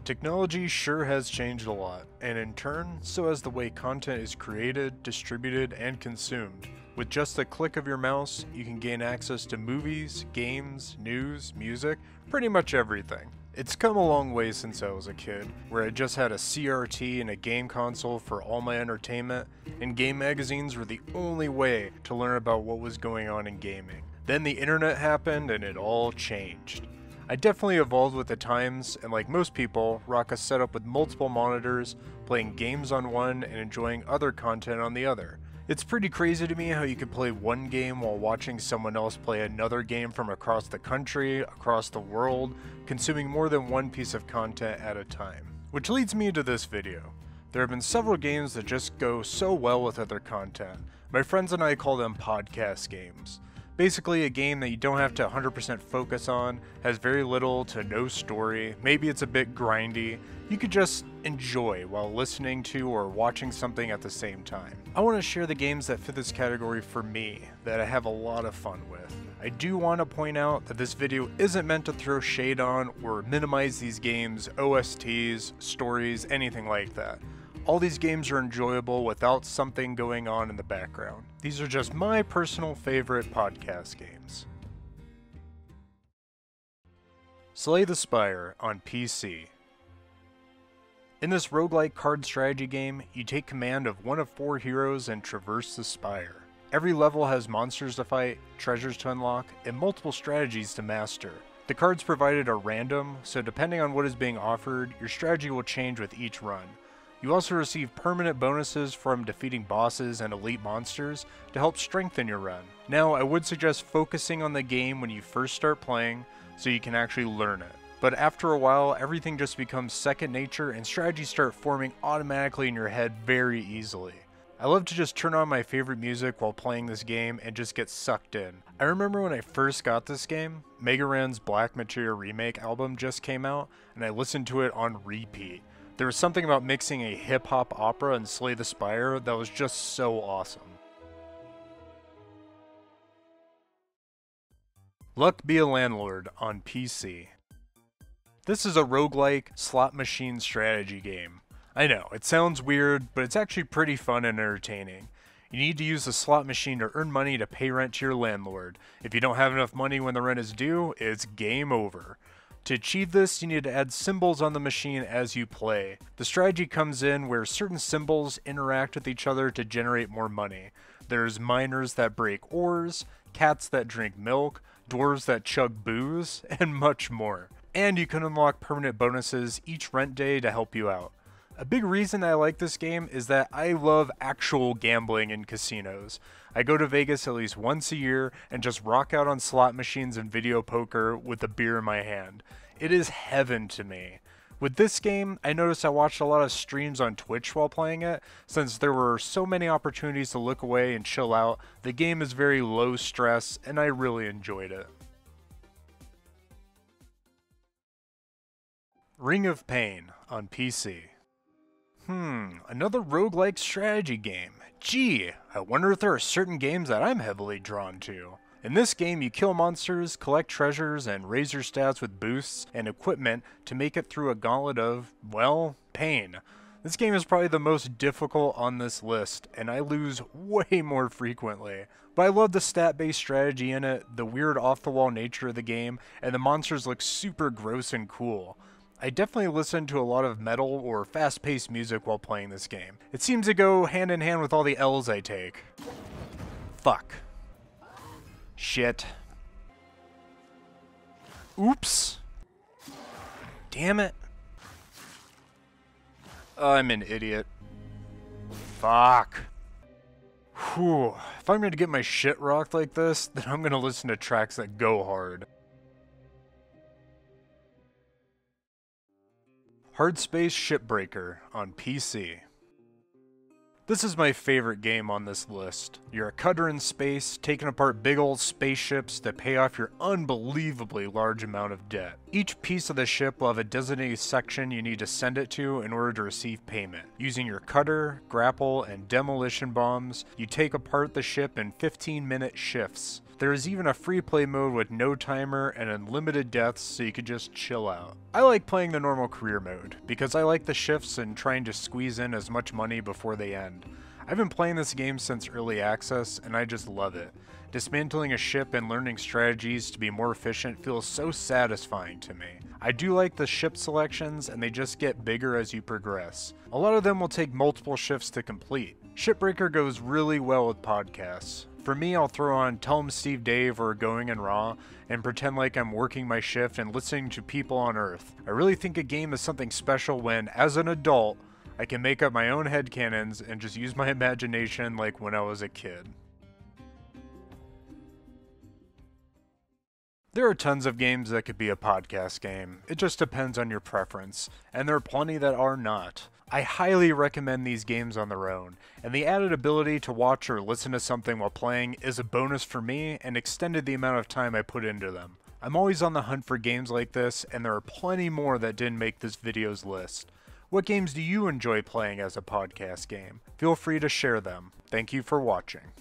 Technology sure has changed a lot, and in turn, so has the way content is created, distributed, and consumed. With just a click of your mouse, you can gain access to movies, games, news, music, pretty much everything. It's come a long way since I was a kid, where I just had a CRT and a game console for all my entertainment, and game magazines were the only way to learn about what was going on in gaming. Then the internet happened and it all changed. I definitely evolved with the times, and like most people, rock a setup with multiple monitors, playing games on one and enjoying other content on the other. It's pretty crazy to me how you can play one game while watching someone else play another game from across the country, across the world, consuming more than one piece of content at a time. Which leads me to this video. There have been several games that just go so well with other content. My friends and I call them podcast games. Basically a game that you don't have to 100% focus on, has very little to no story, maybe it's a bit grindy, you could just enjoy while listening to or watching something at the same time. I want to share the games that fit this category for me, that I have a lot of fun with. I do want to point out that this video isn't meant to throw shade on or minimize these games, OSTs, stories, anything like that. All these games are enjoyable without something going on in the background. These are just my personal favorite podcast games. Slay the Spire on PC. In this roguelike card strategy game, you take command of one of 4 heroes and traverse the spire. Every level has monsters to fight, treasures to unlock, and multiple strategies to master. The cards provided are random, so depending on what is being offered, your strategy will change with each run. You also receive permanent bonuses from defeating bosses and elite monsters to help strengthen your run. Now, I would suggest focusing on the game when you first start playing so you can actually learn it. But after a while, everything just becomes second nature and strategies start forming automatically in your head very easily. I love to just turn on my favorite music while playing this game and just get sucked in. I remember when I first got this game, Mega Ran's Black Materia Remake album just came out and I listened to it on repeat. There was something about mixing a hip-hop opera and Slay the Spire that was just so awesome. Luck Be a Landlord on PC. This is a roguelike slot machine strategy game. I know, it sounds weird, but it's actually pretty fun and entertaining. You need to use the slot machine to earn money to pay rent to your landlord. If you don't have enough money when the rent is due, it's game over. To achieve this, you need to add symbols on the machine as you play. The strategy comes in where certain symbols interact with each other to generate more money. There's miners that break ores, cats that drink milk, dwarves that chug booze, and much more. And you can unlock permanent bonuses each rent day to help you out. A big reason I like this game is that I love actual gambling in casinos. I go to Vegas at least once a year and just rock out on slot machines and video poker with a beer in my hand. It is heaven to me. With this game, I noticed I watched a lot of streams on Twitch while playing it. Since there were so many opportunities to look away and chill out, the game is very low stress and I really enjoyed it. Ring of Pain on PC. Another roguelike strategy game. Gee, I wonder if there are certain games that I'm heavily drawn to. In this game, you kill monsters, collect treasures, and raise your stats with boosts and equipment to make it through a gauntlet of, well, pain. This game is probably the most difficult on this list, and I lose way more frequently. But I love the stat-based strategy in it, the weird off-the-wall nature of the game, and the monsters look super gross and cool. I definitely listen to a lot of metal or fast-paced music while playing this game. It seems to go hand in hand with all the L's I take. Fuck. Shit. Oops. Damn it. I'm an idiot. Fuck. Whew. If I'm gonna get my shit rocked like this, then I'm gonna listen to tracks that go hard. Hardspace Shipbreaker on PC. This is my favorite game on this list. You're a cutter in space, taking apart big old spaceships to pay off your unbelievably large amount of debt. Each piece of the ship will have a designated section you need to send it to in order to receive payment. Using your cutter, grapple, and demolition bombs, you take apart the ship in 15-minute shifts. There is even a free play mode with no timer and unlimited deaths, so you could just chill out. I like playing the normal career mode, because I like the shifts and trying to squeeze in as much money before they end. I've been playing this game since early access, and I just love it. Dismantling a ship and learning strategies to be more efficient feels so satisfying to me. I do like the ship selections, and they just get bigger as you progress. A lot of them will take multiple shifts to complete. Shipbreaker goes really well with podcasts. For me, I'll throw on Tell 'em Steve Dave or Going in Raw and pretend like I'm working my shift and listening to people on Earth. I really think a game is something special when, as an adult, I can make up my own headcanons and just use my imagination like when I was a kid. There are tons of games that could be a podcast game. It just depends on your preference, and there are plenty that are not. I highly recommend these games on their own, and the added ability to watch or listen to something while playing is a bonus for me and extended the amount of time I put into them. I'm always on the hunt for games like this, and there are plenty more that didn't make this video's list. What games do you enjoy playing as a podcast game? Feel free to share them. Thank you for watching.